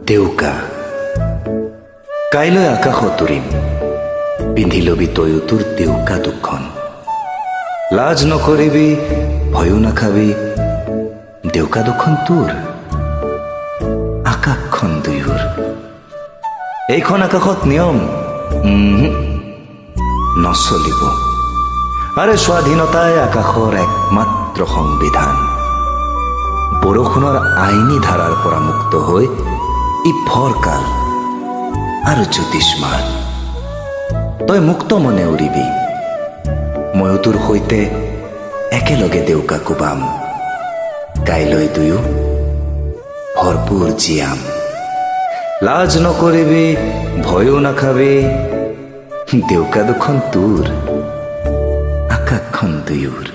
দেউকা কাইলৈ আকাশত উৰিম, পিন্ধি লবি তয়ো তোৰ দেউকা দুখন। লাজ নকৰিবি, ভয়ো নাখাবি, দেউকা দুখন তোৰ, আকাশখন দুয়োৰ। এইখন আকাশত নিয়ম নচলিব। আৰে স্বাধীনতাই আকাশৰ একমাত্ৰ সংবিধান। বৰষুণৰ আইনী ধাৰাৰ পৰা মুক্ত হৈ ই ফৰকাল আৰু জ্যোতিষ্মান। তই মুক্ত মনে উৰিবি, ময়ো তোৰ সৈতে একেলগে দেউকা কোবাম। কাইলৈ দুয়ো ভৰপূৰ জীয়াম। লাজ নকৰিবি, ভয়ো নাখাবি, দেউকা দুখন তোৰ, আকাশখন দুয়োৰ।